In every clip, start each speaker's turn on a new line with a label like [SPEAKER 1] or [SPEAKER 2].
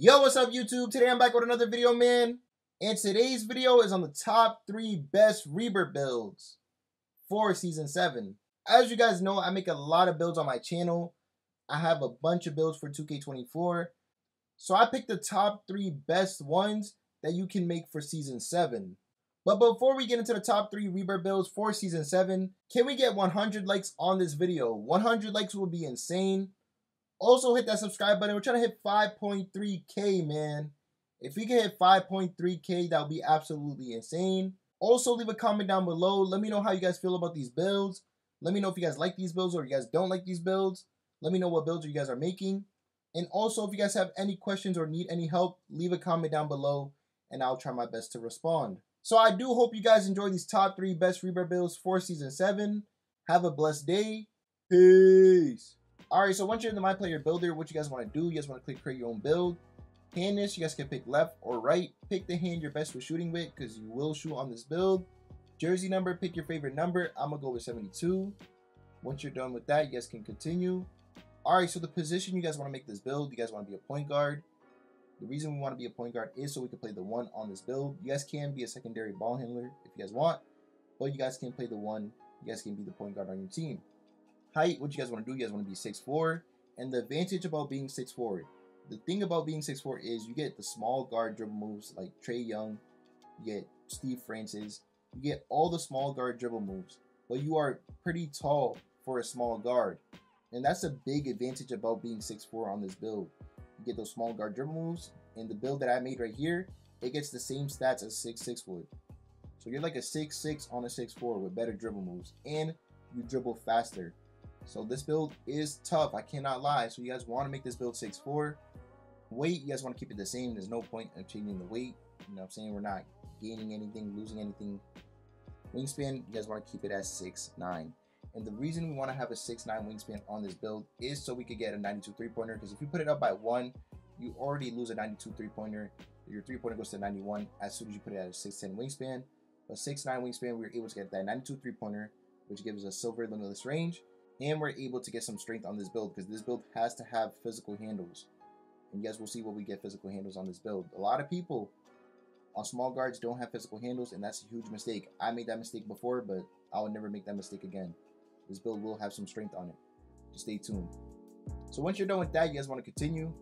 [SPEAKER 1] Yo, what's up YouTube? Today I'm back with another video, man. And today's video is on the top 3 best Rebirth builds for Season 7. As you guys know, I make a lot of builds on my channel. I have a bunch of builds for 2K24. So I picked the top 3 best ones that you can make for Season 7. But before we get into the top 3 Rebirth builds for Season 7, can we get 100 likes on this video? 100 likes will be insane. Also, hit that subscribe button. We're trying to hit 5.3K, man. If we can hit 5.3K, that would be absolutely insane. Also, leave a comment down below. Let me know how you guys feel about these builds. Let me know if you guys like these builds or you guys don't like these builds. Let me know what builds you guys are making. And also, if you guys have any questions or need any help, leave a comment down below and I'll try my best to respond. So I do hope you guys enjoy these top 3 best Rebirth builds for Season 7. Have a blessed day. Peace. Alright, so once you're in the My Player Builder, what you guys want to do, you guys want to click create your own build. Hand this, you guys can pick left or right. Pick the hand you're best with shooting with because you will shoot on this build. Jersey number, pick your favorite number. I'm going to go with 72. Once you're done with that, you guys can continue. Alright, so the position you guys want to make this build, you guys want to be a point guard. The reason we want to be a point guard is so we can play the 1 on this build. You guys can be a secondary ball handler if you guys want, but you guys can play the 1. You guys can be the point guard on your team. Height, what you guys want to do, you guys want to be 6'4", and the advantage about being 6'4", the thing about being 6'4" is you get the small guard dribble moves like Trae Young, you get Steve Francis, you get all the small guard dribble moves, but you are pretty tall for a small guard, and that's a big advantage about being 6'4" on this build. You get those small guard dribble moves, and the build that I made right here, it gets the same stats as 6'6" would. So you're like a 6'6" on a 6'4" with better dribble moves, and you dribble faster. So this build is tough, I cannot lie. So you guys want to make this build 6'4". Weight, you guys want to keep it the same. There's no point in changing the weight. You know what I'm saying? We're not gaining anything, losing anything. Wingspan, you guys want to keep it at 6'9". And the reason we want to have a 6'9" wingspan on this build is so we could get a 92 3-pointer. Because if you put it up by 1, you already lose a 92 3-pointer. Your 3-pointer goes to 91 as soon as you put it at a 6'10" wingspan. But 6'9" wingspan, we were able to get that 92 3-pointer, which gives us silver limitless range. And we're able to get some strength on this build because this build has to have physical handles. And you guys will see what we get physical handles on this build. A lot of people on small guards don't have physical handles, and that's a huge mistake. I made that mistake before, but I would never make that mistake again. This build will have some strength on it. Just stay tuned. So once you're done with that, you guys want to continue.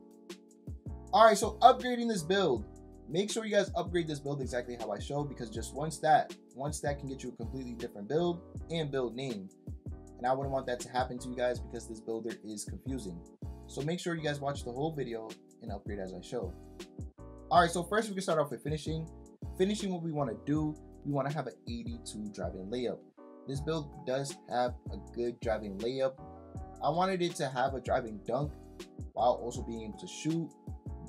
[SPEAKER 1] Alright, so upgrading this build. Make sure you guys upgrade this build exactly how I showed, because just one stat can get you a completely different build and build name. And I wouldn't want that to happen to you guys because this builder is confusing. So make sure you guys watch the whole video and upgrade as I show. Alright, so first we can start off with finishing. Finishing, what we want to do, we want to have an 82 driving layup. This build does have a good driving layup. I wanted it to have a driving dunk while also being able to shoot,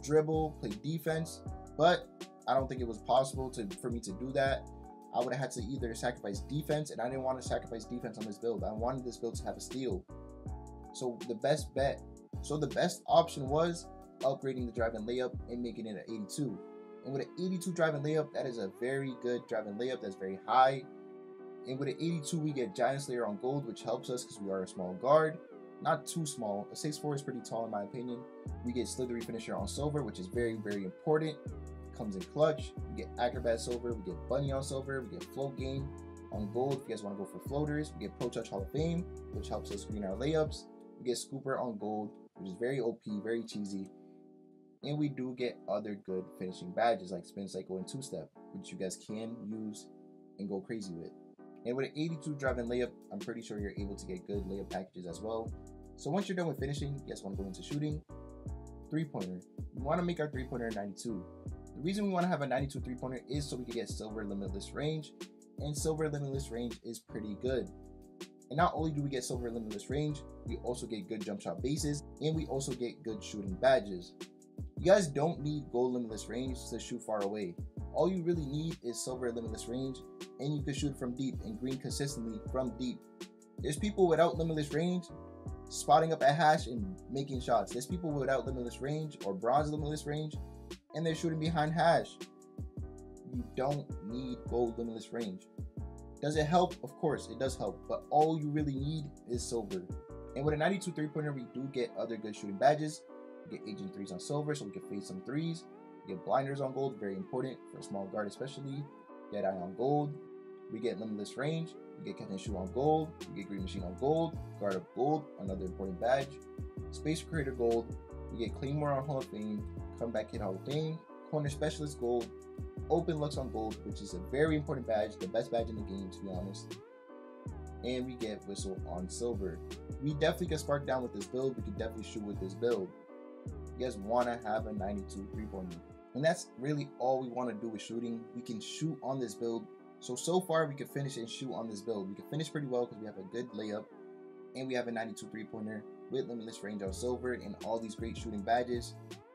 [SPEAKER 1] dribble, play defense, but I don't think it was possible for me to do that. I would have had to either sacrifice defense, and I didn't want to sacrifice defense on this build. I wanted this build to have a steal. So the best option was upgrading the driving layup and making it an 82. And with an 82 driving layup, that is a very good driving layup. That's very high. And with an 82, we get Giant Slayer on gold, which helps us because we are a small guard. Not too small. A 6'4" is pretty tall in my opinion. We get Slithery Finisher on silver, which is very, very important. Comes in clutch. We get Acrobat silver, we get Bunny on silver, we get Float Game on gold if you guys want to go for floaters. We get Pro Touch Hall of Fame, which helps us screen our layups. We get Scooper on gold, which is very OP, very cheesy. And we do get other good finishing badges like Spin Cycle and 2-Step, which you guys can use and go crazy with. And with an 82 driving layup, I'm pretty sure you're able to get good layup packages as well. So once you're done with finishing, you guys want to go into shooting. 3-pointer. We want to make our 3-pointer 92. The reason we want to have a 92 3-pointer is so we can get silver limitless range, and silver limitless range is pretty good. And not only do we get silver limitless range, we also get good jump shot bases, and we also get good shooting badges. You guys don't need gold limitless range to shoot far away. All you really need is silver limitless range, and you can shoot from deep and green consistently from deep. There's people without limitless range spotting up at hash and making shots. There's people without limitless range or bronze limitless range, and they're shooting behind hash. You don't need gold limitless range. Does it help? Of course, it does help, but all you really need is silver. And with a 92 3-pointer, we do get other good shooting badges. We get agent 3s on silver, so we can fade some 3s. We get blinders on gold, very important for a small guard especially. Dead eye on gold. We get limitless range. We get catch and shoot on gold. We get green machine on gold. Guard of gold, another important badge. Space creator gold. We get claymore on Hall of Fame. Comeback hit Hall of Fame. Corner specialist gold. Open Lxck on gold, which is a very important badge, the best badge in the game to be honest. And we get whistle on silver. We definitely can spark down with this build. We can definitely shoot with this build. You guys want to have a 92 3-pointer. And that's really all we want to do with shooting. We can shoot on this build. So far we can finish and shoot on this build. We can finish pretty well because we have a good layup. And we have a 92 3-pointer with limitless range on silver and all these great shooting badges.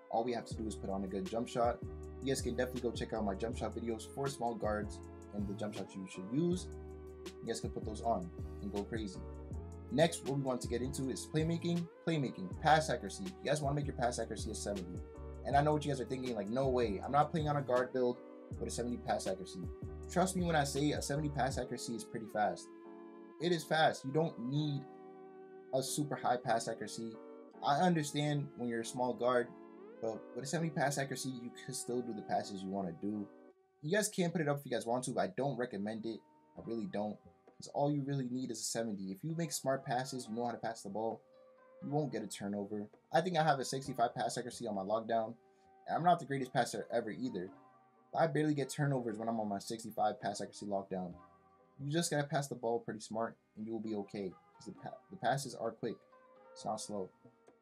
[SPEAKER 1] All we have to do is put on a good jump shot. You guys can definitely go check out my jump shot videos for small guards and the jump shots you should use. You guys can put those on and go crazy. Next, what we want to get into is playmaking, pass accuracy. You guys want to make your pass accuracy a 70. And I know what you guys are thinking, like, no way, I'm not playing on a guard build with a 70 pass accuracy. Trust me when I say a 70 pass accuracy is pretty fast. It is fast. You don't need a super high pass accuracy. I understand when you're a small guard, but with a 70 pass accuracy, you can still do the passes you want to do. You guys can put it up if you guys want to, but I don't recommend it. I really don't. Because all you really need is a 70. If you make smart passes, you know how to pass the ball, you won't get a turnover. I think I have a 65 pass accuracy on my lockdown. And I'm not the greatest passer ever either. I barely get turnovers when I'm on my 65 pass accuracy lockdown. You just gotta pass the ball pretty smart and you'll be okay. Because the passes are quick. It's not slow.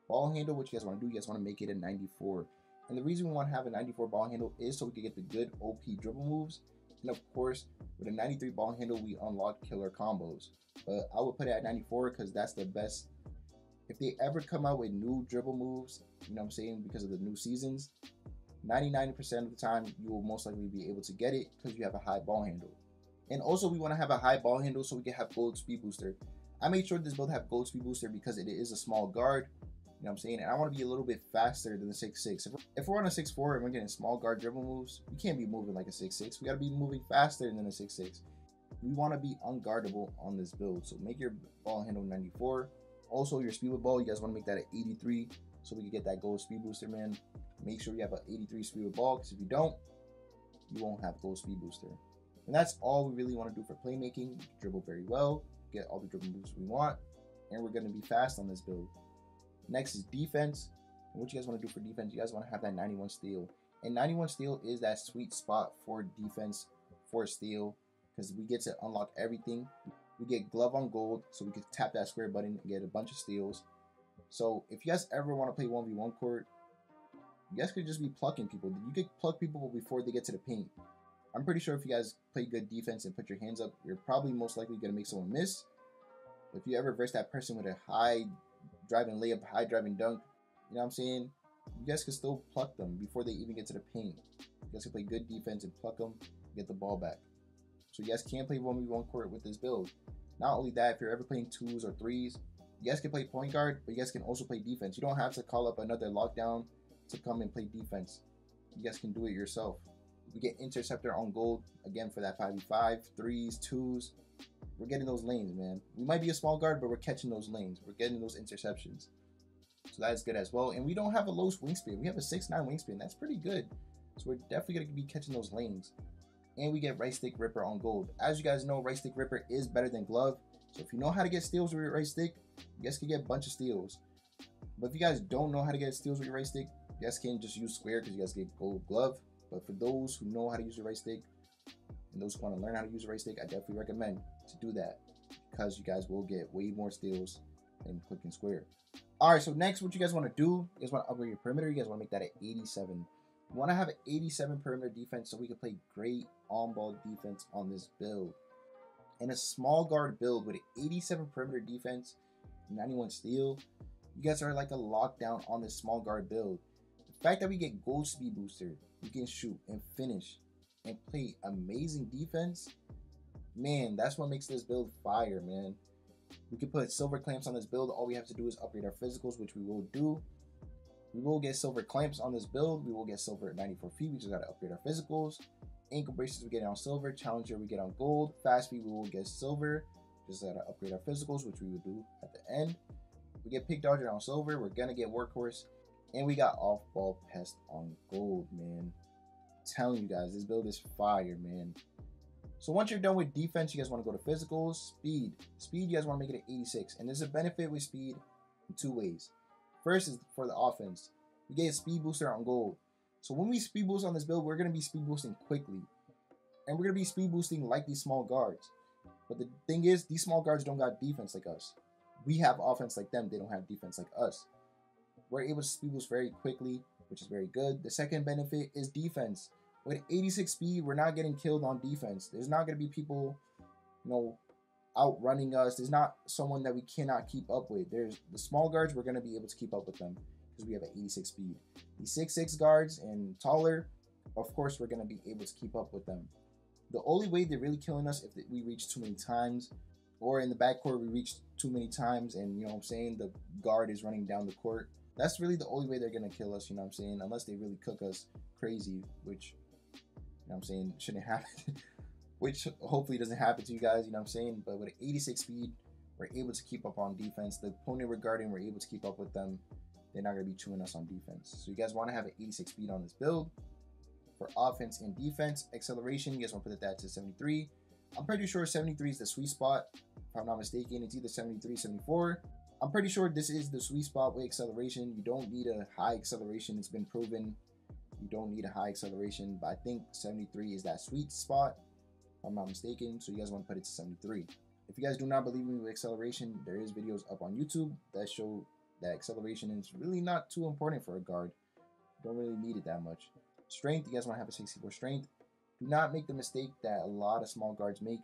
[SPEAKER 1] Ball handle, what you guys want to do, you guys want to make it a 94. And the reason we want to have a 94 ball handle is so we can get the good OP dribble moves. And of course, with a 93 ball handle, we unlock killer combos. But I would put it at 94 because that's the best. If they ever come out with new dribble moves, you know what I'm saying, because of the new seasons, 99% of the time, you will most likely be able to get it because you have a high ball handle. And also, we want to have a high ball handle so we can have gold speed booster. I made sure this build have gold speed booster because it is a small guard. You know what I'm saying? And I want to be a little bit faster than the 6'6". If we're on a 6'4" and we're getting small guard dribble moves, we can't be moving like a 6'6". We got to be moving faster than a 6'6". We want to be unguardable on this build. So make your ball handle 94. Also, your speed with ball, you guys want to make that at 83 so we can get that gold speed booster, man. Make sure you have an 83 speed with ball because if you don't, you won't have gold speed booster. And that's all we really want to do for playmaking. Dribble very well, get all the dribble moves we want, and we're going to be fast on this build. Next is defense. And what you guys want to do for defense, you guys want to have that 91 steal. And 91 steal is that sweet spot for defense for steal because we get to unlock everything. We get glove on gold, so we can tap that square button and get a bunch of steals. So if you guys ever want to play 1v1 court, you guys could just be plucking people. You could pluck people before they get to the paint. I'm pretty sure if you guys play good defense and put your hands up, you're probably most likely going to make someone miss. If you ever verse that person with a high driving layup, high driving dunk, you know what I'm saying? You guys can still pluck them before they even get to the paint. You guys can play good defense and pluck them, get the ball back. So you guys can play 1v1 court with this build. Not only that, if you're ever playing 2s or 3s, you guys can play point guard, but you guys can also play defense. You don't have to call up another lockdown to come and play defense. You guys can do it yourself. We get interceptor on gold, again for that 5v5, 3s, 2s. We're getting those lanes, man. We might be a small guard, but we're catching those lanes. We're getting those interceptions. So that is good as well. And we don't have a low wingspan. We have a 6'9" wingspan. That's pretty good. So we're definitely going to be catching those lanes. And we get right stick ripper on gold. As you guys know, right stick ripper is better than glove. So if you know how to get steals with your right stick, you guys can get a bunch of steals. But if you guys don't know how to get steals with your right stick, you guys can just use square because you guys get gold glove. But for those who know how to use the right stick and those who want to learn how to use the right stick, I definitely recommend to do that because you guys will get way more steals than clicking square. All right, so next, what you guys want to do, you guys want to upgrade your perimeter. You guys want to make that at 87. You want to have an 87 perimeter defense so we can play great on-ball defense on this build. And a small guard build with an 87 perimeter defense, 91 steal, you guys are like a lockdown on this small guard build. The fact that we get gold speed booster, we can shoot and finish and play amazing defense, man, that's what makes this build fire, man. We can put silver clamps on this build. All we have to do is upgrade our physicals, which we will do. We will get silver clamps on this build. We will get silver at 94 feet. We just got to upgrade our physicals. Ankle braces we get on silver. Challenger we get on gold. Fast feet we will get silver. Just got to upgrade our physicals, which we will do at the end. We get pick dodger on silver. We're going to get workhorse. And we got off-ball pest on gold, man. I'm telling you guys, this build is fire, man. So once you're done with defense, you guys want to go to physicals, speed. Speed, you guys want to make it an 86. And there's a benefit with speed in 2 ways. First is for the offense. You get a speed booster on gold. So when we speed boost on this build, we're going to be speed boosting quickly. And we're going to be speed boosting like these small guards. But the thing is, these small guards don't got defense like us. We have offense like them. They don't have defense like us. We're able to speed boost very quickly, which is very good. The second benefit is defense. With 86 speed, we're not getting killed on defense. There's not going to be people, outrunning us. There's not someone that we cannot keep up with. There's the small guards, we're going to be able to keep up with them because we have an 86 speed. The 6'6" guards and taller, of course, we're going to be able to keep up with them. The only way they're really killing us if we reach too many times, or in the backcourt we reach too many times and, the guard is running down the court. That's really the only way they're going to kill us, unless they really cook us crazy, which, shouldn't happen. Which hopefully doesn't happen to you guys, But with an 86 speed, we're able to keep up on defense. The opponent we're guarding, we're able to keep up with them. They're not going to be chewing us on defense. So you guys want to have an 86 speed on this build. For offense and defense, acceleration, you guys want to put that to 73. I'm pretty sure 73 is the sweet spot. If I'm not mistaken, it's either 73, 74. I'm pretty sure this is the sweet spot with acceleration. You don't need a high acceleration. It's been proven. You don't need a high acceleration, but I think 73 is that sweet spot, if I'm not mistaken. So you guys want to put it to 73. If you guys do not believe me with acceleration, there is videos up on YouTube that show that acceleration is really not too important for a guard. You don't really need it that much. Strength, you guys want to have a 64 strength. Do not make the mistake that a lot of small guards make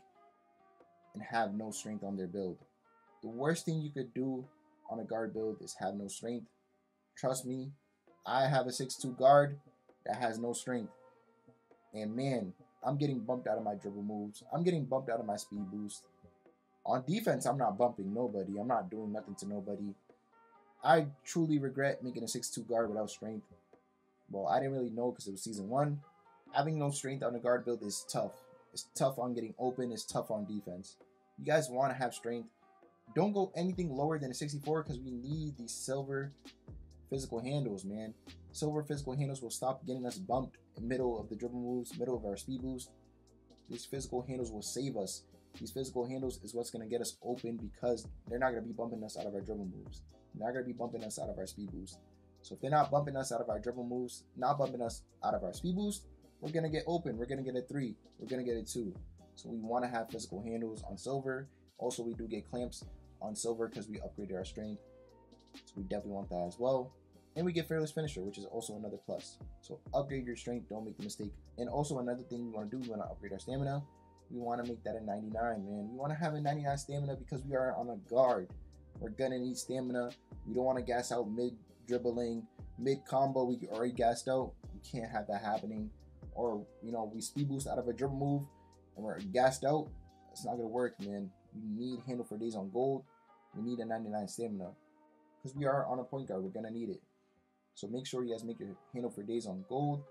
[SPEAKER 1] and have no strength on their build. The worst thing you could do on a guard build is have no strength. Trust me, I have a 6'2" guard that has no strength. And man, I'm getting bumped out of my dribble moves. I'm getting bumped out of my speed boost. On defense, I'm not bumping nobody. I'm not doing nothing to nobody. I truly regret making a 6'2" guard without strength. Well, I didn't really know because it was season 1. Having no strength on a guard build is tough. It's tough on getting open. It's tough on defense. You guys want to have strength. Don't go anything lower than a 64 because we need these silver physical handles, man. Silver physical handles will stop getting us bumped in the middle of the dribble moves, middle of our speed boost. These physical handles will save us. These physical handles is what's going to get us open because they're not going to be bumping us out of our dribble moves. They're not going to be bumping us out of our speed boost. So if they're not bumping us out of our dribble moves, not bumping us out of our speed boost, we're going to get open. We're going to get a 3. We're going to get a 2. So we want to have physical handles on silver. Also, we do get clamps on silver because we upgraded our strength. So we definitely want that as well. And we get fearless finisher, which is also another plus. So upgrade your strength. Don't make the mistake. And also another thing we want to do, we want to upgrade our stamina. We want to make that a 99, man. We want to have a 99 stamina because we are on a guard. We're going to need stamina. We don't want to gas out mid-dribbling, mid-combo. We already gassed out. We can't have that happening. Or, we speed boost out of a dribble move and we're gassed out. It's not going to work, man. We need handle for days on gold. We need a 99 stamina because we are on a point guard. We're going to need it. So make sure you guys make your handle for days on gold.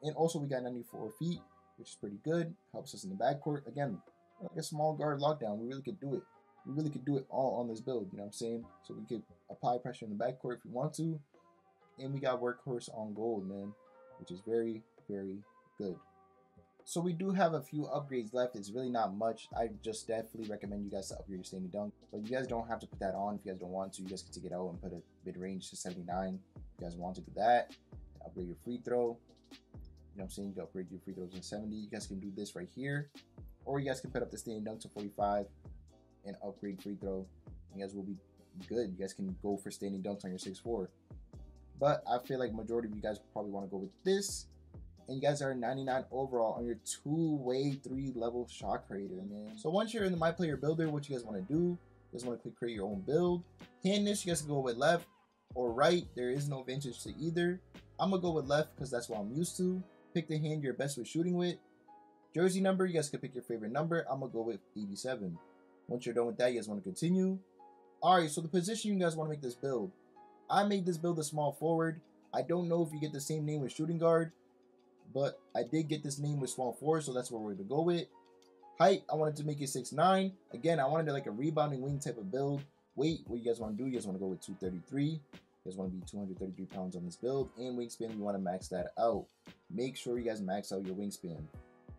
[SPEAKER 1] And also we got 94 feet, which is pretty good. Helps us in the backcourt. Again, like a small guard lockdown. We really could do it. We really could do it all on this build, you know what I'm saying? So we could apply pressure in the backcourt if we want to. And we got workhorse on gold, man, which is very, very good. So we do have a few upgrades left. It's really not much. I just definitely recommend you guys to upgrade your standing dunk. But you guys don't have to put that on if you guys don't want to. You guys can take it out and put a mid-range to 79. If you guys want to do that, upgrade your free throw. You know what I'm saying? You can upgrade your free throws to 70. You guys can do this right here. Or you guys can put up the standing dunk to 45 and upgrade free throw. You guys will be good. You guys can go for standing dunks on your 6'4". But I feel like majority of you guys probably want to go with this. And you guys are 99 overall on your 2-way 3-level shot creator, man. So once you're in the My Player Builder, what you guys want to do, you guys want to click create your own build. Hand this, you guys can go with left or right. There is no advantage to either. I'm going to go with left because that's what I'm used to. Pick the hand you're best with shooting with. Jersey number, you guys can pick your favorite number. I'm going to go with 87. Once you're done with that, you guys want to continue. Alright, so the position you guys want to make this build. I made this build a small forward. I don't know if you get the same name with shooting guard, but I did get this name with small forward, so that's what we're going to go with. Height, I wanted to make it 6'9". Again, I wanted like a rebounding wing type of build. Weight, what you guys want to do, you guys want to go with 233. You guys want to be 233 pounds on this build, and wingspan, you want to max that out. Make sure you guys max out your wingspan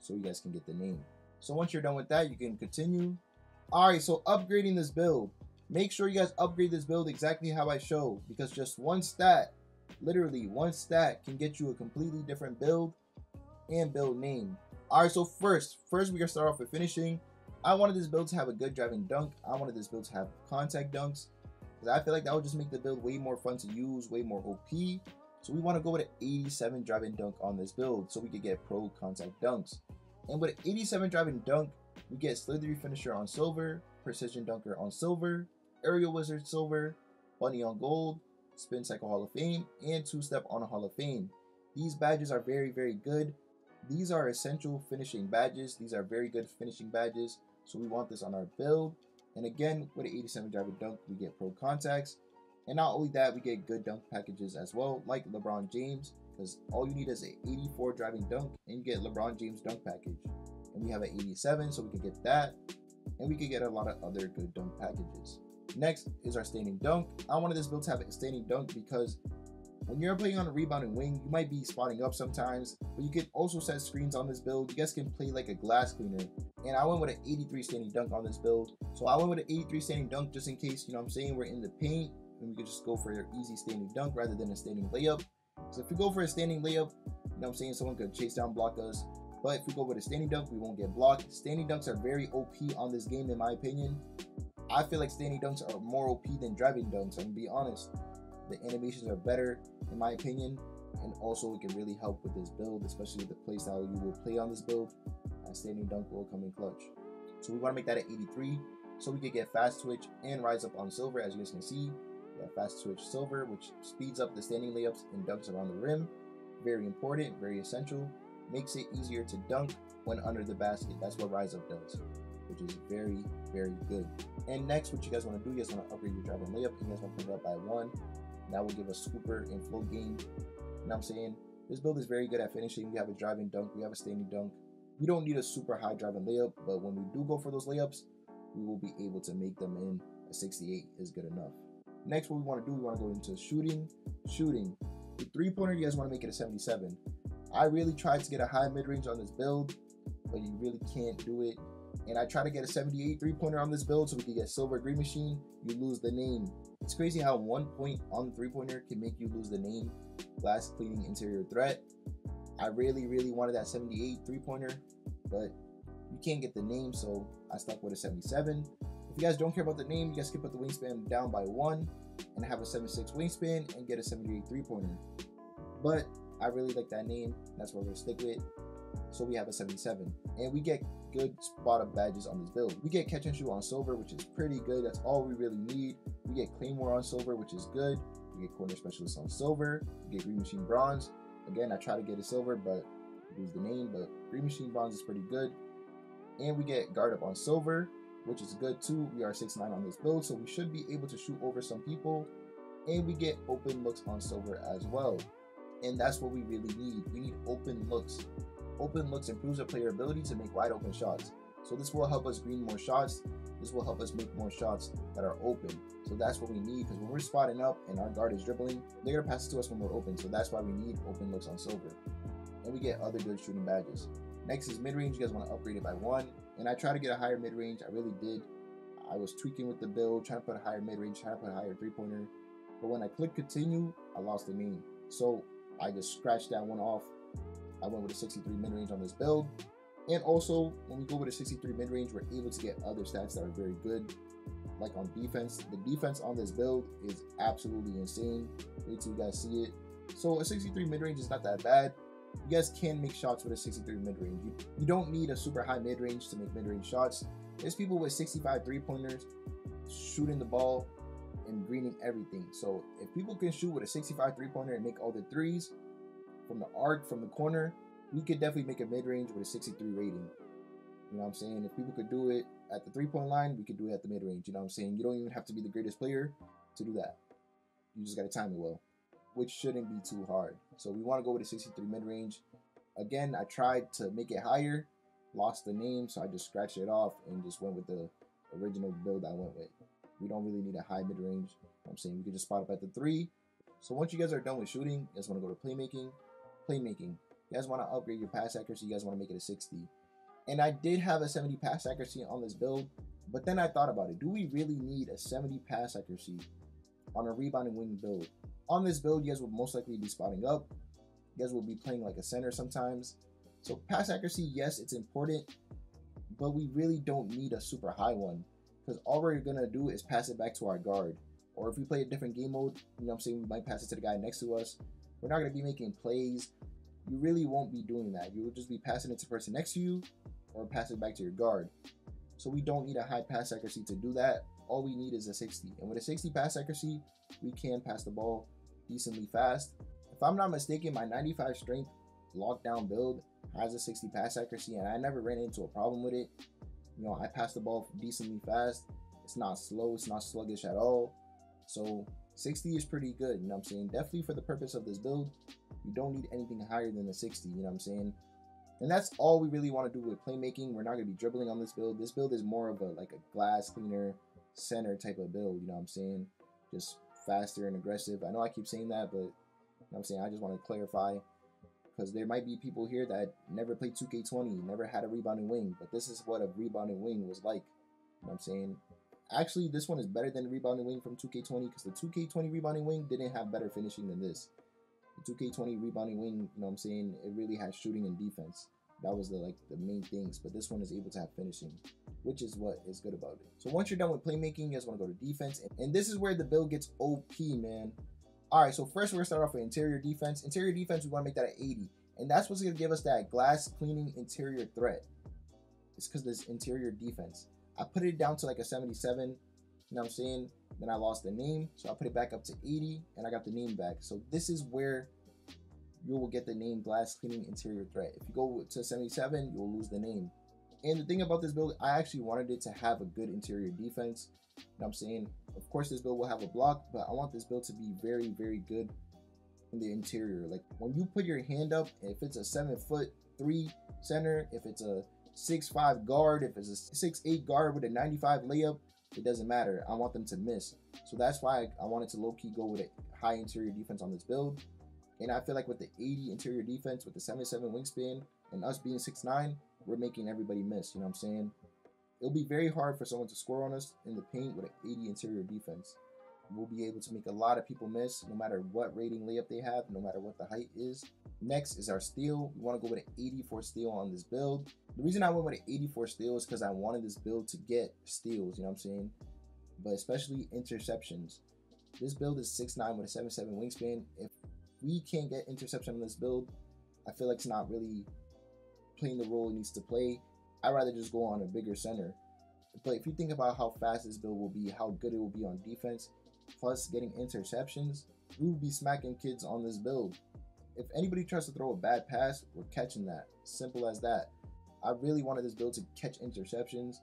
[SPEAKER 1] so you guys can get the name. So once you're done with that, you can continue. Alright, so upgrading this build. Make sure you guys upgrade this build exactly how I show, because just one stat, literally one stat, can get you a completely different build and build name. Alright, so first we're gonna start off with finishing. I wanted this build to have a good driving dunk. I wanted this build to have contact dunks, because I feel like that would just make the build way more fun to use, way more OP. So we want to go with an 87 driving dunk on this build so we could get pro contact dunks. And with an 87 driving dunk, we get slithery finisher on silver, precision dunker on silver, aerial wizard silver, bunny on gold, spin cycle hall of fame, and two-step on a hall of fame. These badges are very, very good. These are essential finishing badges. These are very good finishing badges. So we want this on our build. And again, with an 87 driving dunk, we get pro contacts. And not only that, we get good dunk packages as well, like LeBron James, because all you need is an 84 driving dunk and you get LeBron James dunk package. And we have an 87, so we can get that. And we can get a lot of other good dunk packages. Next is our standing dunk. I wanted this build to have a standing dunk because when you're playing on a rebounding wing, you might be spotting up sometimes, but you can also set screens on this build. You guys can play like a glass cleaner. And I went with an 83 standing dunk on this build. So I went with an 83 standing dunk just in case, you know what I'm saying, we're in the paint and we could just go for an easy standing dunk rather than a standing layup. So if we go for a standing layup, you know what I'm saying, someone could chase down, block us. But if we go with a standing dunk, we won't get blocked. Standing dunks are very OP on this game in my opinion. I feel like standing dunks are more OP than driving dunks, I'm gonna be honest. The animations are better in my opinion, and also it can really help with this build, especially the playstyle you will play on this build. A standing dunk will come in clutch. So we want to make that at 83 so we could get fast twitch and rise up on silver. As you guys can see, we have fast twitch silver, which speeds up the standing layups and dunks around the rim. Very important, very essential. Makes it easier to dunk when under the basket. That's what rise up does, which is very, very good. And next, what you guys want to do, you guys want to upgrade your driving layup. You guys want to put it up by 1. That will give us scooper and float game. You know what I'm saying? This build is very good at finishing. We have a driving dunk, we have a standing dunk. We don't need a super high driving layup, but when we do go for those layups, we will be able to make them in. A 68 is good enough. Next, what we want to do, we want to go into shooting. The three-pointer, you guys want to make it a 77. I really tried to get a high mid-range on this build, but you really can't do it. And I try to get a 78 three-pointer on this build so we can get silver green machine. You lose the name. It's crazy how 1 point on the three-pointer can make you lose the name. Glass cleaning interior threat. I really wanted that 78 three-pointer, but you can't get the name, so I stuck with a 77. If you guys don't care about the name, you guys can put the wingspan down by 1 and have a 76 wingspan and get a 78 three-pointer. But I really like that name. That's what we're gonna stick with. So we have a 77, and we get good spot up badges on this build. We get catch and shoot on silver, which is pretty good. That's all we really need. We get claymore on silver, which is good. We get corner specialist on silver. We get green machine bronze. Again, I try to get a silver, but lose the name. But green machine bronze is pretty good. And we get guard up on silver, which is good too. We are 6'9" on this build, so we should be able to shoot over some people. And we get open looks on silver as well. And that's what we really need. We need open looks. Open looks improves our player ability to make wide open shots. So this will help us green more shots. This will help us make more shots that are open. So that's what we need, because when we're spotting up and our guard is dribbling, they're gonna pass it to us when we're open. So that's why we need open looks on silver. And we get other good shooting badges. Next is mid-range. You guys want to upgrade it by 1. And I try to get a higher mid-range. I really did. I was tweaking with the build, trying to put a higher mid-range, trying to put a higher three-pointer. But when I clicked continue, I lost the name. So I just scratched that one off. I went with a 63 mid-range on this build. And also, when we go with a 63 mid-range, we're able to get other stats that are very good. Like on defense. The defense on this build is absolutely insane. Wait till you guys see it. So a 63 mid-range is not that bad. You guys can make shots with a 63 mid-range. You don't need a super high mid-range to make mid-range shots. There's people with 65 three-pointers shooting the ball and greening everything. So if people can shoot with a 65 three-pointer and make all the threes from the arc, from the corner, we could definitely make a mid-range with a 63 rating. You know what I'm saying? If people could do it at the three-point line, we could do it at the mid-range. You know what I'm saying? You don't even have to be the greatest player to do that. You just got to time it well, which shouldn't be too hard. So we want to go with a 63 mid-range. Again, I tried to make it higher, lost the name, so I just scratched it off and just went with the original build I went with. We don't really need a high mid-range. You know what I'm saying? We could just spot up at the 3 So once you guys are done with shooting, you guys want to go to playmaking. Playmaking. You guys want to upgrade your pass accuracy. You guys want to make it a 60. And I did have a 70 pass accuracy on this build, but then I thought about it. Do we really need a 70 pass accuracy on a rebounding wing build? On this build, you guys will most likely be spotting up. You guys will be playing like a center sometimes. So pass accuracy, yes, it's important, but we really don't need a super high one, because all we're gonna do is pass it back to our guard. Or if we play a different game mode, you know what I'm saying, we might pass it to the guy next to us. We're not gonna be making plays. You really won't be doing that. You will just be passing it to the person next to you or pass it back to your guard. So we don't need a high pass accuracy to do that. All we need is a 60. And with a 60 pass accuracy, we can pass the ball decently fast. If I'm not mistaken, my 95 strength lockdown build has a 60 pass accuracy, and I never ran into a problem with it. You know, I pass the ball decently fast. It's not slow, it's not sluggish at all. So 60 is pretty good, you know what I'm saying? Definitely for the purpose of this build, you don't need anything higher than a 60, you know what I'm saying? And that's all we really want to do with playmaking. We're not going to be dribbling on this build. This build is more of a like a glass cleaner center type of build, you know what I'm saying? Just faster and aggressive. I know I keep saying that, but you know what I'm saying, I just want to clarify, because there might be people here that never played 2K20, never had a rebounding wing, but this is what a rebounding wing was like, you know what I'm saying? Actually, this one is better than the rebounding wing from 2K20, because the 2K20 rebounding wing didn't have better finishing than this. The 2K20 rebounding wing, you know what I'm saying, it really has shooting and defense. That was the main things, but this one is able to have finishing, which is what is good about it. So once you're done with playmaking, you guys want to go to defense, and this is where the build gets OP, man. All right, so first we're gonna start off with interior defense. Interior defense, we want to make that at 80, and that's what's gonna give us that glass cleaning interior threat. It's because this interior defense. I put it down to like a 77, you know what I'm saying? Then I lost the name, so I put it back up to 80, and I got the name back. So this is where you will get the name glass cleaning interior threat. If you go to 77, you'll lose the name. And the thing about this build, I actually wanted it to have a good interior defense. You know what I'm saying? Of course, this build will have a block, but I want this build to be very, very good in the interior. Like when you put your hand up, if it's a 7'3" center, if it's a 6'5" guard, if it's a 6'8" guard with a 95 layup, it doesn't matter. I want them to miss. So that's why I wanted to low-key go with a high interior defense on this build. And I feel like with the 80 interior defense, with the 77 wingspan, and us being 6'9", we're making everybody miss, you know what I'm saying? It'll be very hard for someone to score on us in the paint with an 80 interior defense. We'll be able to make a lot of people miss, no matter what rating layup they have, no matter what the height is. Next is our steal. We want to go with an 84 steal on this build. The reason I went with an 84 steal is because I wanted this build to get steals, you know what I'm saying? But especially interceptions. This build is 6'9" with a 7'7" wingspan. If we can't get interception on this build, I feel like it's not really playing the role it needs to play. I'd rather just go on a bigger center. But if you think about how fast this build will be, how good it will be on defense, plus getting interceptions, we will be smacking kids on this build. If anybody tries to throw a bad pass, we're catching that. Simple as that. I really wanted this build to catch interceptions,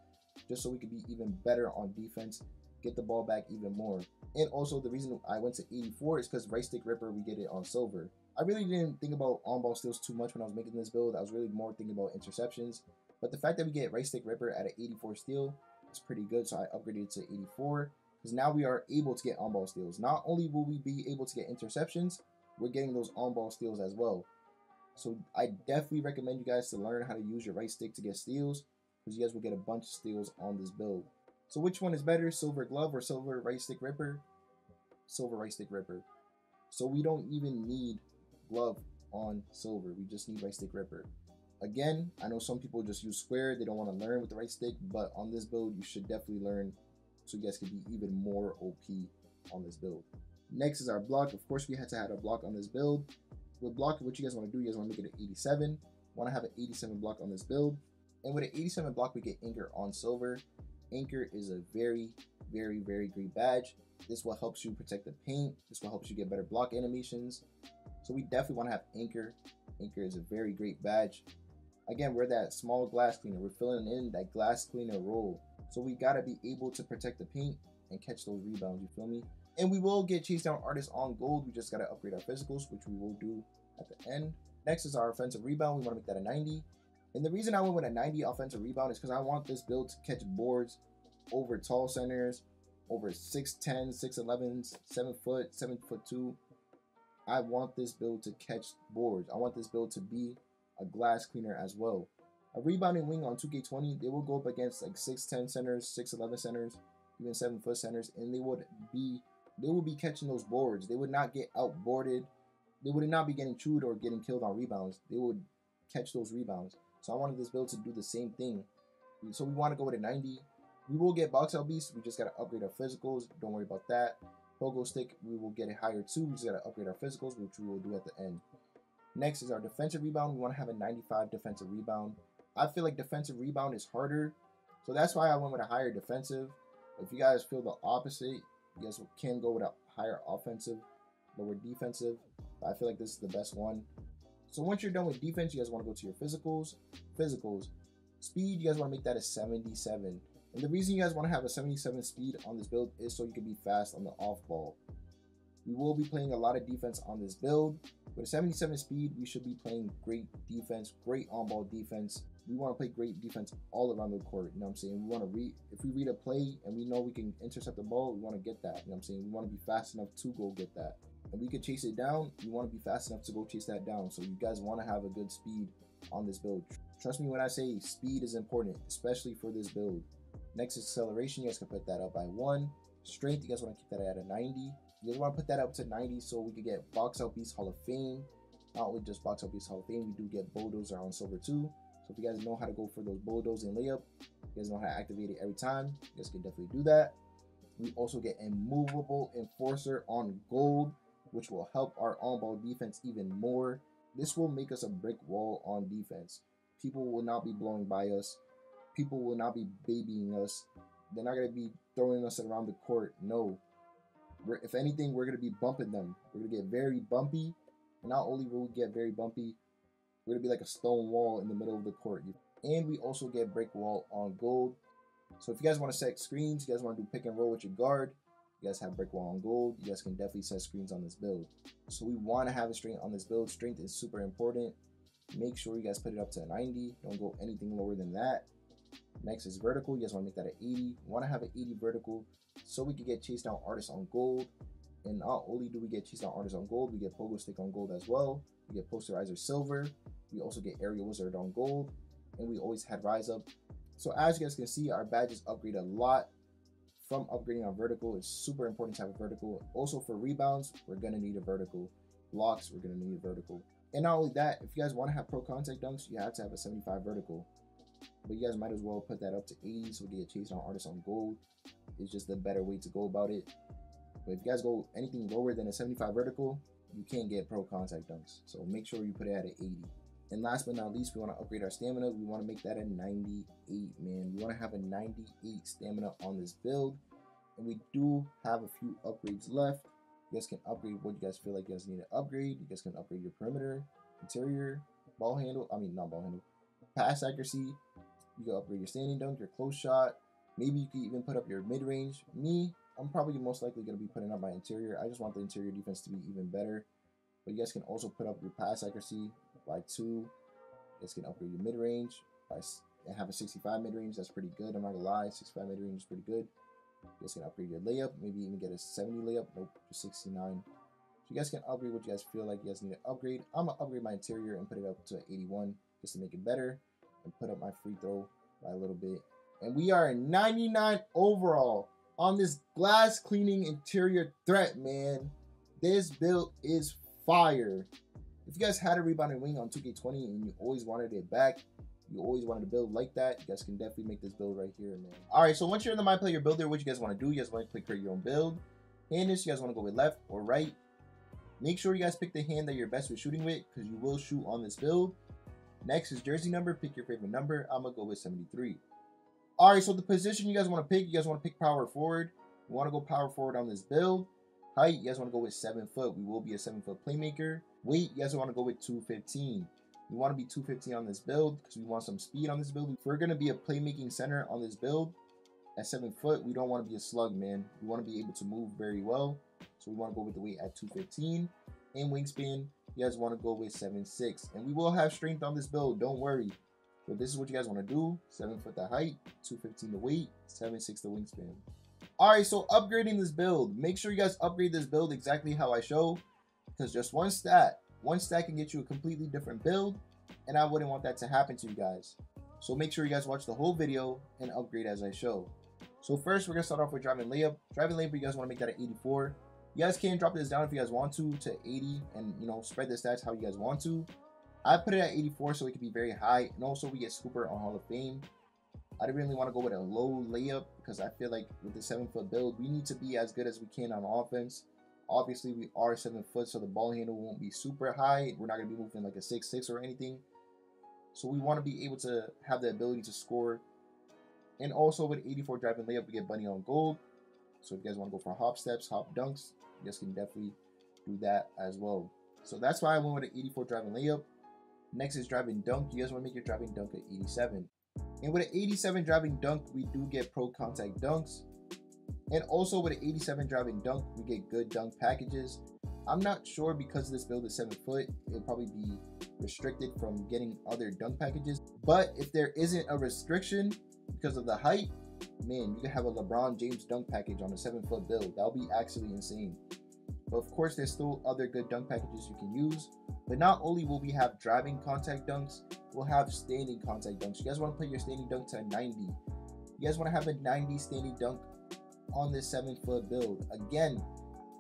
[SPEAKER 1] just so we could be even better on defense, get the ball back even more. And also the reason I went to 84 is because right stick ripper, we get it on silver. I really didn't think about on-ball steals too much when I was making this build. I was really more thinking about interceptions. But the fact that we get right stick ripper at an 84 steal is pretty good, so I upgraded it to 84. Because now we are able to get on-ball steals. Not only will we be able to get interceptions, we're getting those on-ball steals as well. So I definitely recommend you guys to learn how to use your right stick to get steals, because you guys will get a bunch of steals on this build. So which one is better, silver glove or silver right stick ripper? Silver right stick ripper. So we don't even need glove on silver. We just need right stick ripper. Again, I know some people just use square. They don't want to learn with the right stick, but on this build, you should definitely learn so you guys can be even more OP on this build. Next is our block. Of course, we had to have a block on this build. With block, what you guys want to do, you guys want to make it an 87. Want to have an 87 block on this build. And with an 87 block, we get anchor on silver. Anchor is a very, very, very great badge. This will help you protect the paint. This will help you get better block animations. So we definitely want to have anchor. Anchor is a very great badge. Again, we're that small glass cleaner. We're filling in that glass cleaner role. So we got to be able to protect the paint and catch those rebounds, you feel me? And we will get chase down artists on gold. We just got to upgrade our physicals, which we will do at the end. Next is our offensive rebound. We want to make that a 90. And the reason I went with a 90 offensive rebound is because I want this build to catch boards over tall centers, over 6'10", 6'11", 7 foot, 7'2". I want this build to catch boards. I want this build to be a glass cleaner as well. A rebounding wing on 2K20, they will go up against like 6'10 centers, 6'11 centers, even 7-foot centers, and they will be catching those boards. They would not get outboarded. They would not be getting chewed or getting killed on rebounds. They would catch those rebounds. So I wanted this build to do the same thing. So we want to go with a 90. We will get box out beast. We just got to upgrade our physicals. Don't worry about that. Pogo stick, we will get it higher too. We just got to upgrade our physicals, which we will do at the end. Next is our defensive rebound. We want to have a 95 defensive rebound. I feel like defensive rebound is harder, so that's why I went with a higher defensive. If you guys feel the opposite, you guys can go with a higher offensive, lower defensive. I feel like this is the best one. So once you're done with defense, you guys want to go to your physicals. Speed, you guys want to make that a 77. And the reason you guys want to have a 77 speed on this build is so you can be fast on the off ball. We will be playing a lot of defense on this build. With a 77 speed, we should be playing great defense, great on-ball defense. We want to play great defense all around the court, you know what I'm saying? We want to if we read a play and we know we can intercept the ball, we want to get that, you know what I'm saying? We want to be fast enough to go get that. And we can chase it down, we want to be fast enough to go chase that down. So you guys want to have a good speed on this build. Trust me when I say speed is important, especially for this build. Next is acceleration. You guys can put that up by 1. Strength, you guys want to keep that at a 90. You guys want to put that up to 90 so we could get Box Out Beast Hall of Fame. Not only just Box Out Beast Hall of Fame, we do get Bulldozer on silver too. So if you guys know how to go for those bulldoze and layup, you guys know how to activate it every time, you guys can definitely do that. We also get Immovable Enforcer on gold, which will help our on-ball defense even more. This will make us a brick wall on defense. People will not be blowing by us. People will not be babying us. They're not going to be throwing us around the court. No. If anything, we're going to be bumping them. We're going to get very bumpy. And not only will we get very bumpy, we're going to be like a stone wall in the middle of the court. And we also get brick wall on gold. So if you guys want to set screens, you guys want to do pick and roll with your guard, you guys have brick wall on gold. You guys can definitely set screens on this build. So we want to have a strength on this build. Strength is super important. Make sure you guys put it up to a 90. Don't go anything lower than that. Next is vertical. You guys want to make that an 80. You want to have an 80 vertical so we can get chase down artists on gold. And not only do we get chase down artists on gold, we get pogo stick on gold as well. We get posterizer silver. We also get aerial wizard on gold. And we always had rise up. So as you guys can see, our badges upgrade a lot from upgrading our vertical. It's super important to have a vertical. Also for rebounds, we're going to need a vertical. Blocks, we're going to need a vertical. And not only that, if you guys want to have pro contact dunks, you have to have a 75 vertical. But you guys might as well put that up to 80 so we get chase down artists on gold. It's just the better way to go about it. But if you guys go anything lower than a 75 vertical, you can't get pro contact dunks. So make sure you put it at an 80. And last but not least, we want to upgrade our stamina. We want to make that a 98, man. We want to have a 98 stamina on this build. And we do have a few upgrades left. You guys can upgrade what you guys feel like you guys need to upgrade. You guys can upgrade your perimeter, interior, ball handle. I mean, not ball handle. Pass accuracy. You can upgrade your standing dunk, your close shot. Maybe you can even put up your mid-range. Me, I'm probably most likely going to be putting up my interior. I just want the interior defense to be even better. But you guys can also put up your pass accuracy by 2. You guys can upgrade your mid-range and have a 65 mid-range. That's pretty good. I'm not going to lie. 65 mid-range is pretty good. You guys can upgrade your layup. Maybe even get a 70 layup. Nope, just 69. So you guys can upgrade what you guys feel like you guys need to upgrade. I'm going to upgrade my interior and put it up to 81 just to make it better. And put up my free throw by a little bit. And we are 99 overall on this glass cleaning interior threat, man. This build is fire. If you guys had a rebounding wing on 2K20 and you always wanted it back, you always wanted to build like that, you guys can definitely make this build right here, man. All right, so once you're in the My Player Builder, what you guys want to do, you guys want to click create your own build. Handles, you guys want to go with left or right. Make sure you guys pick the hand that you're best with shooting with, because you will shoot on this build. Next is jersey number. Pick your favorite number. I'm going to go with 73. All right, so the position you guys want to pick, you guys want to pick power forward. You want to go power forward on this build. Height, you guys want to go with 7 foot. We will be a 7-foot playmaker. Weight, you guys want to go with 215. We want to be 215 on this build because we want some speed on this build. If we're going to be a playmaking center on this build at 7 foot, we don't want to be a slug, man. We want to be able to move very well. So we want to go with the weight at 215. And wingspan, you guys want to go with 7'6". And we will have strength on this build, don't worry. But this is what you guys want to do. 7 foot the height, 215 the weight, 7'6" the wingspan. All right, so upgrading this build. Make sure you guys upgrade this build exactly how I show. because just one stat can get you a completely different build, and I wouldn't want that to happen to you guys. So make sure you guys watch the whole video and upgrade as I show. So first, we're gonna start off with driving layup. Driving layup, you guys want to make that at 84. You guys can drop this down if you guys want to 80, and you know, spread the stats how you guys want to. I put it at 84 so it can be very high, and also we get Scooper on Hall of Fame. I didn't really want to go with a low layup because I feel like with the 7-foot build, we need to be as good as we can on offense. Obviously, we are 7 foot, so the ball handle won't be super high. We're not going to be moving like a 6'6" or anything. So we want to be able to have the ability to score. And also with 84 driving layup, we get Bunny on gold. So if you guys want to go for hop steps, hop dunks, you guys can definitely do that as well. So that's why I went with an 84 driving layup. Next is driving dunk. You guys want to make your driving dunk at 87. And with an 87 driving dunk, we do get pro contact dunks. And also with an 87 driving dunk, we get good dunk packages. I'm not sure because this build is 7 foot, it'll probably be restricted from getting other dunk packages. But if there isn't a restriction because of the height, man, you can have a LeBron James dunk package on a 7-foot build. That'll be actually insane. But of course, there's still other good dunk packages you can use. But not only will we have driving contact dunks, we'll have standing contact dunks. You guys want to put your standing dunk to 90. You guys want to have a 90 standing dunk on this 7-foot build. Again,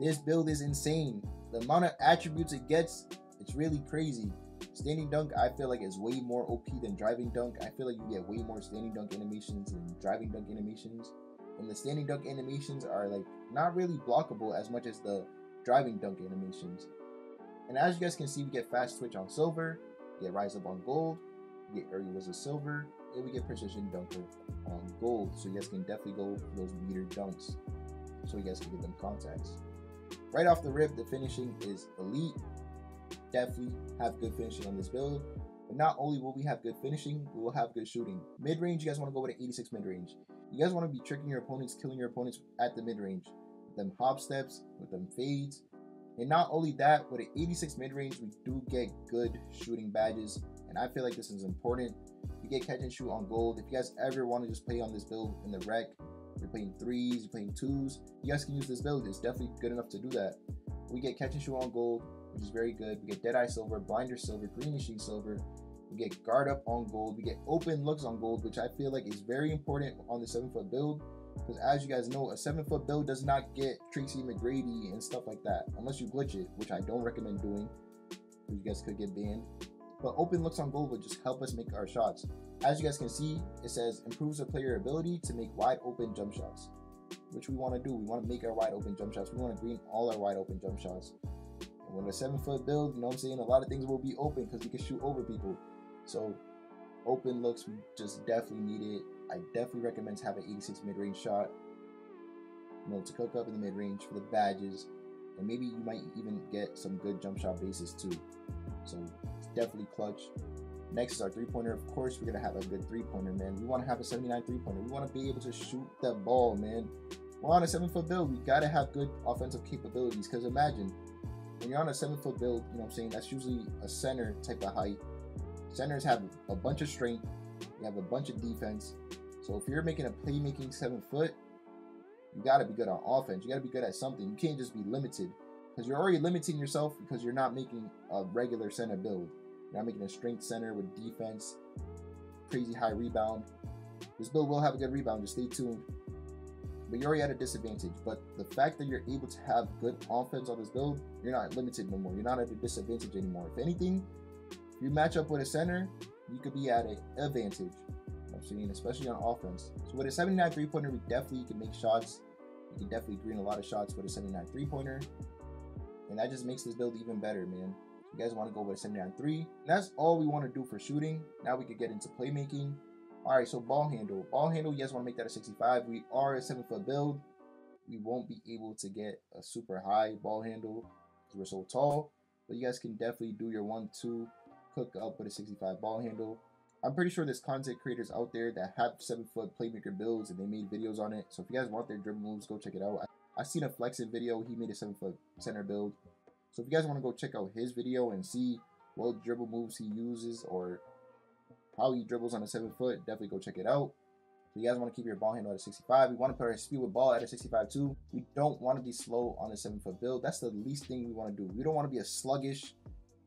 [SPEAKER 1] this build is insane. The amount of attributes it gets, it's really crazy. Standing dunk, I feel like is way more OP than driving dunk. I feel like you get way more standing dunk animations than driving dunk animations. And the standing dunk animations are like not really blockable as much as the driving dunk animations. And as you guys can see, we get fast twitch on silver, we get rise up on gold, we get early wizard silver, and we get precision dunker on gold. So you guys can definitely go for those meter dunks so you guys can get them contacts. Right off the rip, the finishing is elite. Definitely have good finishing on this build. But not only will we have good finishing, we will have good shooting. Mid-range, you guys want to go with an 86 mid-range. You guys want to be tricking your opponents, killing your opponents at the mid-range. With them hop steps, with them fades. And not only that, with an 86 mid-range, we do get good shooting badges. And I feel like this is important. You get catch and shoot on gold. If you guys ever want to just play on this build in the rec, you're playing 3s, you're playing 2s, you guys can use this build. It's definitely good enough to do that. We get catch and shoot on gold, which is very good. We get Deadeye silver, blinder silver, green machine silver. We get guard up on gold. We get open looks on gold, which I feel like is very important on the 7-foot build. Because as you guys know, a 7-foot build does not get Tracy McGrady and stuff like that, unless you glitch it, which I don't recommend doing, because you guys could get banned. But open looks on gold would just help us make our shots. As you guys can see, it says improves the player ability to make wide open jump shots, which we want to do. We want to make our wide open jump shots. We want to green all our wide open jump shots. And with a 7-foot build, you know what I'm saying, a lot of things will be open because we can shoot over people. So open looks, we just definitely need it. I definitely recommend to have an 86 mid-range shot, you know, to cook up in the mid-range for the badges. And maybe you might even get some good jump shot bases too. So it's definitely clutch. Next is our 3-pointer. Of course, we're going to have a good 3-pointer, man. We want to have a 79 3-pointer. We want to be able to shoot that ball, man. Well, on a 7-foot build, we got to have good offensive capabilities. Because imagine, when you're on a 7-foot build, you know what I'm saying, that's usually a center type of height. Centers have a bunch of strength. You have a bunch of defense. So if you're making a playmaking 7-foot, you got to be good on offense. You got to be good at something. You can't just be limited. Because you're already limiting yourself because you're not making a regular center build. You're not making a strength center with defense, crazy high rebound. This build will have a good rebound, just stay tuned. But you're already at a disadvantage. But the fact that you're able to have good offense on this build, you're not limited no more. You're not at a disadvantage anymore. If anything, if you match up with a center, you could be at an advantage. You know what I'm saying? Especially on offense. So with a 79 3-pointer, we definitely can make shots. You can definitely green a lot of shots with a 79 3-pointer. And that just makes this build even better, man. You guys want to go with a 79 3. And that's all we want to do for shooting. Now we could get into playmaking. Alright, so ball handle. Ball handle, you guys want to make that a 65. We are a 7-foot build. We won't be able to get a super high ball handle because we're so tall. But you guys can definitely do your 1-2 cook up with a 65 ball handle. I'm pretty sure there's content creators out there that have 7-foot playmaker builds and they made videos on it. So if you guys want their dribble moves, go check it out. I seen a Lxck video. He made a 7-foot center build. So if you guys want to go check out his video and see what dribble moves he uses or how he dribbles on a 7-foot, definitely go check it out. So you guys want to keep your ball handle at a 65. We want to put our speed with ball at a 65 too. We don't want to be slow on the 7-foot build. That's the least thing we want to do. We don't want to be a sluggish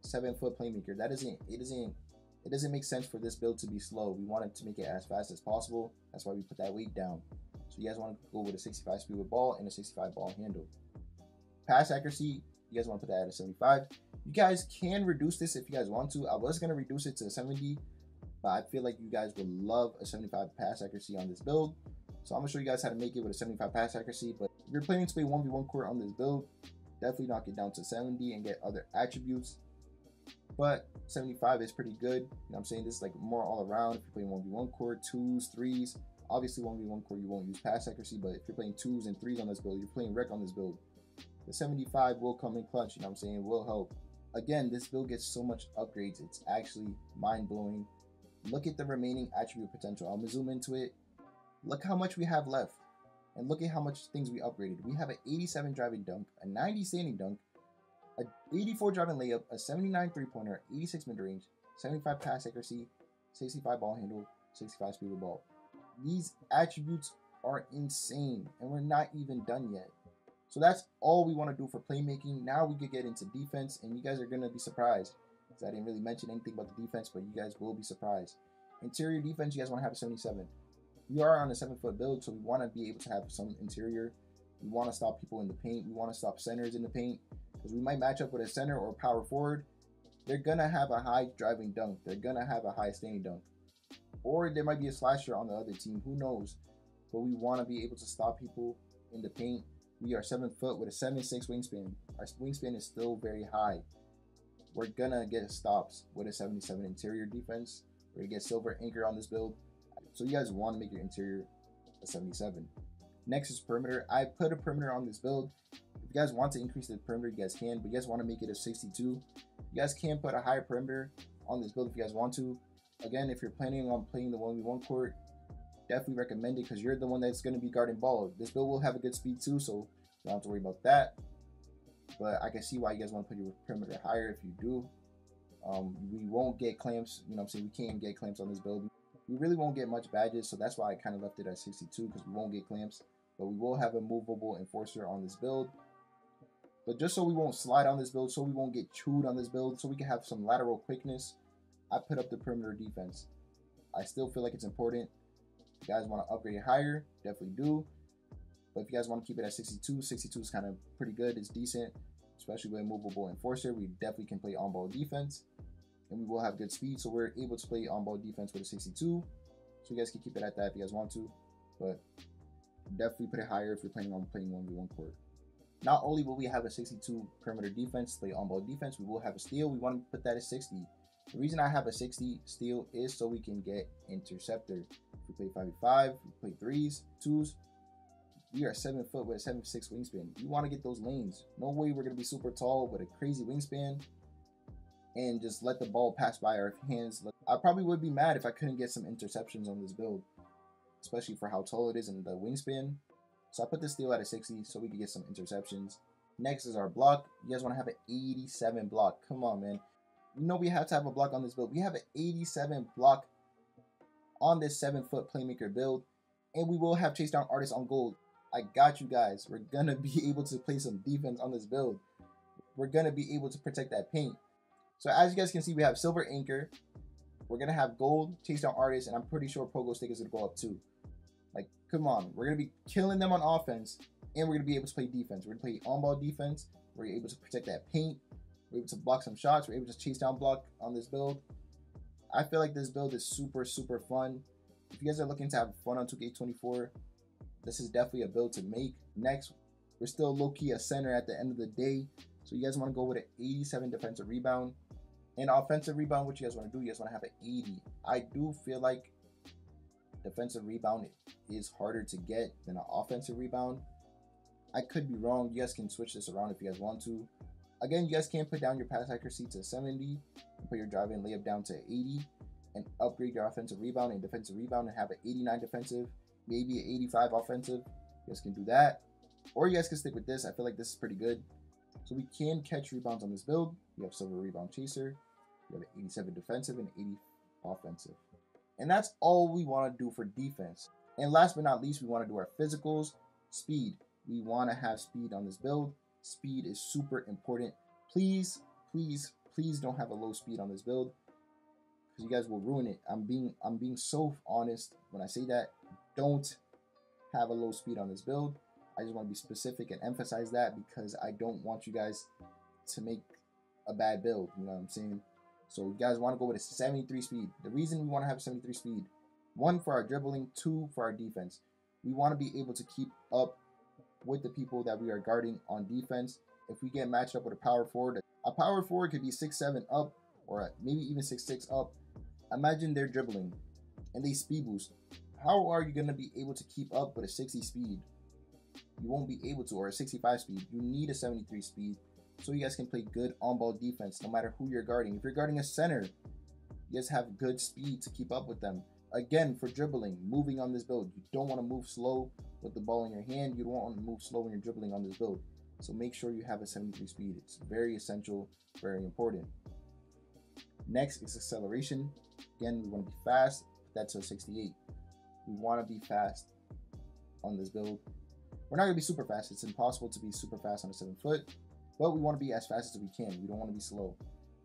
[SPEAKER 1] 7-foot playmaker. It doesn't make sense for this build to be slow. We want it to make it as fast as possible. That's why we put that weight down. So you guys want to go with a 65 speed with ball and a 65 ball handle. Pass accuracy, you guys want to put that at a 75. You guys can reduce this if you guys want to. I was going to reduce it to a 70, but I feel like you guys would love a 75 pass accuracy on this build. So I'm going to show you guys how to make it with a 75 pass accuracy. But if you're planning to play 1v1 court on this build, definitely knock it down to 70 and get other attributes. But 75 is pretty good. You know what I'm saying? This is like more all around. If you're playing 1v1 court, 2s, 3s. Obviously 1v1 court you won't use pass accuracy, but if you're playing 2s and 3s on this build, you're playing rec on this build, the 75 will come in clutch. You know what I'm saying? It will help. Again, this build gets so much upgrades. It's actually mind-blowing. Look at the remaining attribute potential. I'm gonna zoom into it. Look how much we have left. And look at how much things we upgraded. We have an 87 driving dunk, a 90 standing dunk, a 84 driving layup, a 79 three-pointer, 86 mid-range, 75 pass accuracy, 65 ball handle, 65 speed with ball. These attributes are insane, and we're not even done yet. So that's all we want to do for playmaking. Now we could get into defense, and you guys are going to be surprised. Because I didn't really mention anything about the defense, but you guys will be surprised. Interior defense, you guys want to have a 77. We are on a 7-foot build, so we want to be able to have some interior. We want to stop people in the paint. We want to stop centers in the paint. Because we might match up with a center or power forward. They're going to have a high driving dunk. They're going to have a high standing dunk. Or there might be a slasher on the other team. Who knows? But we want to be able to stop people in the paint. We are 7 foot with a 7'6" wingspan. Our wingspan is still very high. We're going to get stops with a 77 interior defense. We're going to get silver anchor on this build. So you guys want to make your interior a 77. Next is perimeter. I put a perimeter on this build. If you guys want to increase the perimeter, you guys can. But you guys want to make it a 62. You guys can put a higher perimeter on this build if you guys want to. Again, if you're planning on playing the 1v1 court, definitely recommend it because you're the one that's going to be guarding ball. This build will have a good speed too, so you don't have to worry about that. But I can see why you guys want to put your perimeter higher if you do. We won't get clamps. You know what I'm saying? We can't get clamps on this build. We really won't get much badges, so that's why I kind of left it at 62 because we won't get clamps. But we will have a movable enforcer on this build. But just so we won't slide on this build, so we won't get chewed on this build, so we can have some lateral quickness, I put up the perimeter defense. I still feel like it's important. If you guys want to upgrade it higher, definitely do. But if you guys want to keep it at 62, 62 is kind of pretty good. It's decent, especially with a movable enforcer. We definitely can play on-ball defense, and we will have good speed, so we're able to play on-ball defense with a 62. So you guys can keep it at that if you guys want to, but definitely put it higher if you're planning on playing 1v1 court. Not only will we have a 62 perimeter defense, play on-ball defense, we will have a steal. We want to put that at 60. The reason I have a 60 steal is so we can get interceptor. If we play 5v5, we play 3s, 2s, we are 7 foot with a 7'6" wingspan. You want to get those lanes. No way we're going to be super tall with a crazy wingspan and just let the ball pass by our hands. I probably would be mad if I couldn't get some interceptions on this build, especially for how tall it is and the wingspan. So I put this steal at a 60 so we can get some interceptions. Next is our block. You guys want to have an 87 block. Come on, man. You know we have to have a block on this build. We have an 87 block on this 7-foot playmaker build. And we will have chase down artists on gold. I got you guys. We're going to be able to play some defense on this build. We're going to be able to protect that paint. So as you guys can see, we have silver anchor. We're going to have gold, chase down artists, and I'm pretty sure pogo stick is going to go up too. Like, come on. We're going to be killing them on offense, and we're going to be able to play defense. We're going to play on-ball defense. We're able to protect that paint. We're able to block some shots. We're able to chase down block on this build. I feel like this build is super, super fun. If you guys are looking to have fun on 2K24, this is definitely a build to make. Next, we're still low-key a center at the end of the day. So you guys want to go with an 87 defensive rebound. And offensive rebound, what you guys want to do, you guys want to have an 80. I do feel like defensive rebound is harder to get than an offensive rebound. I could be wrong. You guys can switch this around if you guys want to. Again, you guys can put down your pass accuracy to 70, and put your drive and layup down to 80, and upgrade your offensive rebound and defensive rebound and have an 89 defensive, maybe an 85 offensive. You guys can do that. Or you guys can stick with this. I feel like this is pretty good. So we can catch rebounds on this build. We have silver rebound chaser. We have an 87 defensive and 80 offensive. And that's all we want to do for defense. And last but not least, we want to do our physicals. Speed. We want to have speed on this build. Speed is super important. Please, please, please don't have a low speed on this build, because you guys will ruin it. I'm being so honest when I say that. Don't have a low speed on this build. I just want to be specific and emphasize that, because I don't want you guys to make a bad build. You know what I'm saying? So you guys want to go with a 73 speed. The reason we want to have 73 speed: 1, for our dribbling, 2, for our defense. We want to be able to keep up with the people that we are guarding on defense. If we get matched up with a power forward could be 6'7" up, or maybe even 6'6" up. Imagine they're dribbling and they speed boost. How are you going to be able to keep up with a 60 speed? You won't be able to. Or a 65 speed. You need a 73 speed so you guys can play good on-ball defense no matter who you're guarding. If you're guarding a center, you guys have good speed to keep up with them. Again, for dribbling, moving on this build, you don't want to move slow with the ball in your hand. You don't want to move slow when you're dribbling on this build. So make sure you have a 73 speed. It's very essential, very important. Next is acceleration. Again, we want to be fast. Put that to a 68. We want to be fast on this build. We're not going to be super fast. It's impossible to be super fast on a 7 foot, but we want to be as fast as we can. We don't want to be slow.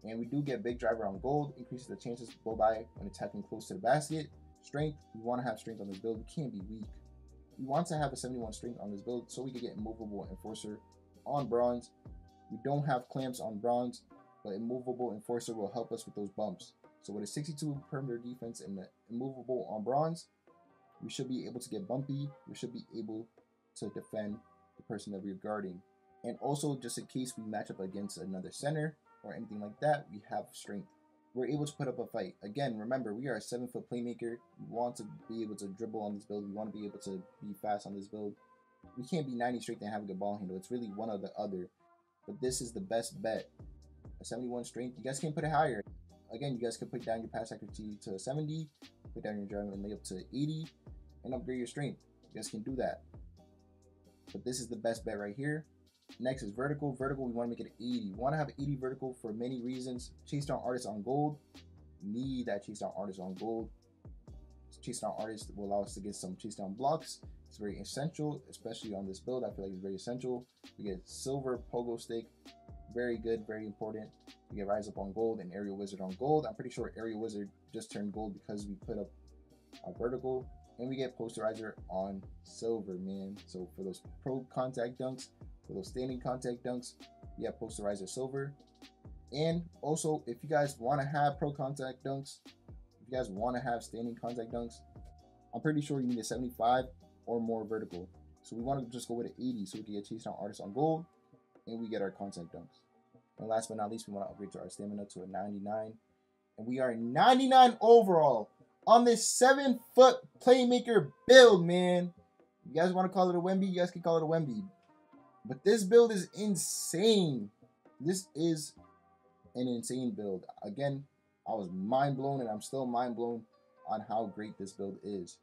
[SPEAKER 1] And we do get big driver on gold, increases the chances to go by when attacking close to the basket. Strength, we want to have strength on this build. We can't be weak. We want to have a 71 strength on this build so we can get immovable enforcer on bronze. We don't have clamps on bronze, but immovable enforcer will help us with those bumps. So with a 62 perimeter defense and the immovable on bronze, we should be able to get bumpy. We should be able to defend the person that we're guarding. And also, just in case we match up against another center or anything like that, we have strength. We're able to put up a fight. Again, remember, we are a 7 foot playmaker. We want to be able to dribble on this build. We want to be able to be fast on this build. We can't be 90 strength and have a good ball handle. It's really one or the other. But this is the best bet. A 71 strength. You guys can put it higher. Again, you guys can put down your pass accuracy to a 70, put down your driving and layup to 80, and upgrade your strength. You guys can do that. But this is the best bet right here. Next is vertical. Vertical, we want to make it 80. We want to have 80 vertical for many reasons. Chase down artists on gold. Need that chase down artist on gold. Chase down artist will allow us to get some chase down blocks. It's very essential, especially on this build. I feel like it's very essential. We get silver pogo stick. Very good, very important. We get rise up on gold and aerial wizard on gold. I'm pretty sure aerial wizard just turned gold because we put up a vertical. And we get posterizer on silver, man. So for those pro contact dunks, for those standing contact dunks, we have posterizer silver. And also, if you guys want to have pro contact dunks, if you guys want to have standing contact dunks, I'm pretty sure you need a 75 or more vertical. So we want to just go with an 80 so we can get chase down artists on gold and we get our contact dunks. And last but not least, we want to upgrade to our stamina to a 99. And we are 99 overall on this 7 foot playmaker build, man. You guys want to call it a Wemby? You guys can call it a Wemby. But this build is insane. This is an insane build. Again, I was mind blown and I'm still mind blown on how great this build is.